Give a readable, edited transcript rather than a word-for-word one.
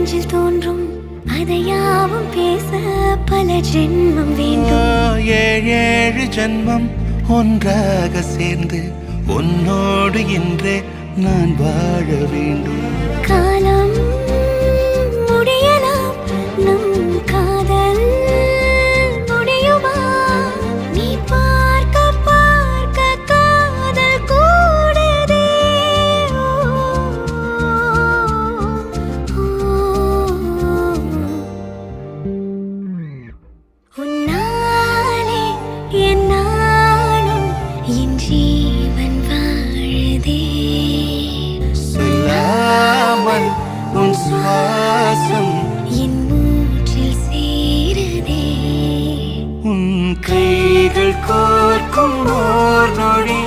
நெஞ்சில் தோன்றும் அதையாவும் பேச பல ஜென்மம் வேண்டும். ஏழு ஜென்மம் ஒன்றாக சேர்ந்து உன்னோடு இன்றே நான் வாழ வேண்டும். காலம் முடியலாம், நம் காதல் முடியுமா? நீ பார்க்க பார்க்க காதல் கூடுதே. உன்னாலே என் நாளும் என் ஜீவன் வாழுதே. சொல்லாமல் உன் சுவாசம் என் மூச்சில் சேருதே. உன் கைகள் கோர்க்கும் ஓர் நொடி